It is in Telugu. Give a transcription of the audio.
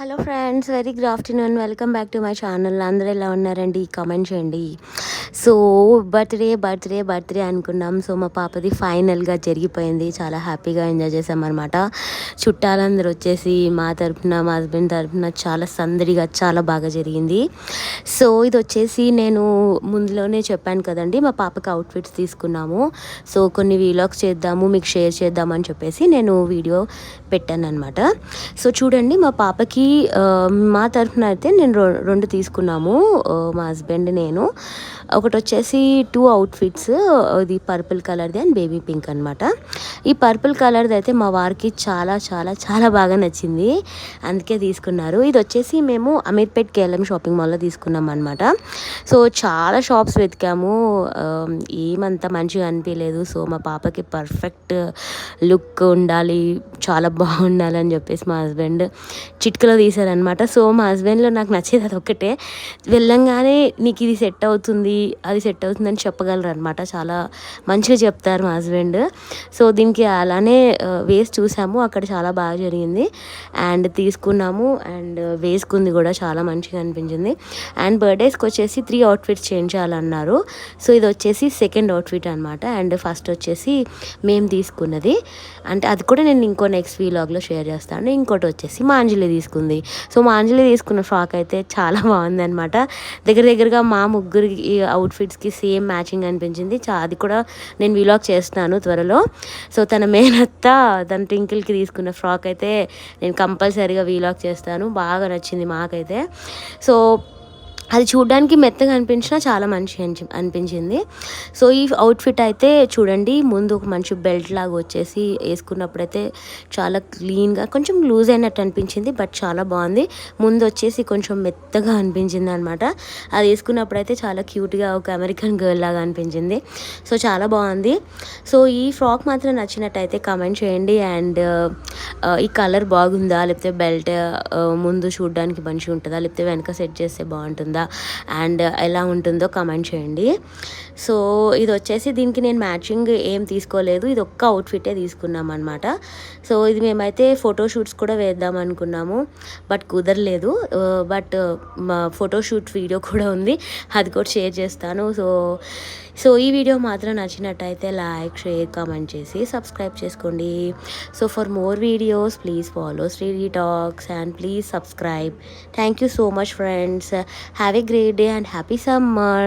Hello friends, very good afternoon. Welcome back to my channel. అందరూ ఎలా ఉన్నారండి? కామెంట్ చేయండి. సో బర్త్డే అనుకున్నాం. సో మా పాపది ఫైనల్గా జరిగిపోయింది. చాలా హ్యాపీగా ఎంజాయ్ చేసామన్నమాట. చుట్టాలందరూ వచ్చేసి మా తరపున, మా హస్బెండ్ తరపున చాలా సందడిగా చాలా బాగా జరిగింది. సో ఇది వచ్చేసి నేను ముందులోనే చెప్పాను కదండి, మా పాపకి అవుట్ఫిట్స్ తీసుకున్నాము. సో కొన్ని వీలాగ్స్ చేద్దాము, మీకు షేర్ చేద్దామని చెప్పేసి నేను వీడియో పెట్టాను అనమాట. సో చూడండి, మా పాపకి మా తరఫున అయితే నేను రెండు తీసుకున్నాము, మా హస్బెండ్ నేను. ఒకటి వచ్చేసి 2 అవుట్ఫిట్స్, ఇది పర్పుల్ కలర్ది అండ్ బేబీ పింక్ అనమాట. ఈ పర్పుల్ కలర్ది అయితే మా వారికి చాలా చాలా చాలా బాగా నచ్చింది, అందుకే తీసుకున్నారు. ఇది వచ్చేసి మేము అమీర్పేట్ కేఎల్ఎం షాపింగ్ మాల్లో తీసుకున్నాం అనమాట. సో చాలా షాప్స్ వెతికాము, ఏమంత మంచిగా అనిపించలేదు. సో మా పాపకి పర్ఫెక్ట్ లుక్ ఉండాలి, చాలా బాగుండాలని చెప్పేసి మా హస్బెండ్ చిటికలో తీశారనమాట. సో మా హస్బెండ్లో నాకు నచ్చేది అది ఒక్కటే, వెళ్ళంగానే నీకు ఇది సెట్ అవుతుంది, అది సెట్ అవుతుందని చెప్పగలరు అనమాట. చాలా మంచిగా చెప్తారు మా హస్బెండ్. సో దీనికి అలానే వేసి చూసాము, అక్కడ చాలా బాగా జరిగింది అండ్ తీసుకున్నాము అండ్ వేసుకుంది కూడా, చాలా మంచిగా అనిపించింది. అండ్ బర్త్డేస్కి వచ్చేసి 3 అవుట్ఫిట్స్ చేంజ్ చేయాలన్నారు. సో ఇది వచ్చేసి సెకండ్ అవుట్ఫిట్ అనమాట. అండ్ ఫస్ట్ వచ్చేసి మేము తీసుకున్నది, అంటే అది కూడా నేను ఇంకో నెక్స్ట్ వీలాగ్లో షేర్ చేస్తాను. ఇంకోటి వచ్చేసి మా అంజలి తీసుకుంది. సో మా అంజలి తీసుకున్న ఫ్రాక్ అయితే చాలా బాగుందన్నమాట. దగ్గరగా మా ముగ్గురికి అవుట్ఫిట్స్కి సేమ్ మ్యాచింగ్ అనిపించింది. అది కూడా నేను వీలాగ్ చేస్తున్నాను త్వరలో. సో తన మేనత్త తన ట్వింకిల్కి తీసుకున్న ఫ్రాక్ అయితే నేను కంపల్సరీగా వీలాగ్ చేస్తాను. బాగా నచ్చింది మాకైతే. సో అది చూడడానికి మెత్తగా అనిపించినా చాలా మంచిగా అనిపించింది. సో ఈ అవుట్ఫిట్ అయితే చూడండి, ముందు ఒక మంచి బెల్ట్ లాగా వచ్చేసి వేసుకున్నప్పుడైతే చాలా క్లీన్గా, కొంచెం లూజ్ అయినట్టు అనిపించింది, బట్ చాలా బాగుంది. ముందు వచ్చేసి కొంచెం మెత్తగా అనిపించింది అనమాట. అది వేసుకున్నప్పుడైతే చాలా క్యూట్గా ఒక అమెరికన్ గర్ల్ లాగా అనిపించింది. సో చాలా బాగుంది. సో ఈ ఫ్రాక్ మాత్రం నచ్చినట్టయితే కామెంట్ చేయండి. అండ్ ఈ కలర్ బాగుందా, లేకపోతే బెల్ట్ ముందు చూడడానికి మంచిగా ఉంటుందా, లేకపోతే వెనక సెట్ చేస్తే బాగుంటుందా అండ్ ఎలా ఉంటుందో కామెంట్ చేయండి. సో ఇది వచ్చేసి దీనికి నేను మ్యాచింగ్ ఏం తీసుకోలేదు, ఇది ఒక్క అవుట్ఫిటే తీసుకున్నాం అనమాట. సో ఇది మేమైతే ఫోటోషూట్స్ కూడా వేద్దాం అనుకున్నాము, బట్ కుదరలేదు. బట్ మా ఫోటోషూట్ వీడియో కూడా ఉంది, అది కూడా షేర్ చేస్తాను. సో ఈ వీడియో మాత్రం నచ్చినట్టయితే లైక్, షేర్, కామెంట్ చేసి సబ్స్క్రైబ్ చేసుకోండి. So for more videos please follow three D talks and please subscribe. Thank you so much friends. Have a great day and happy summer.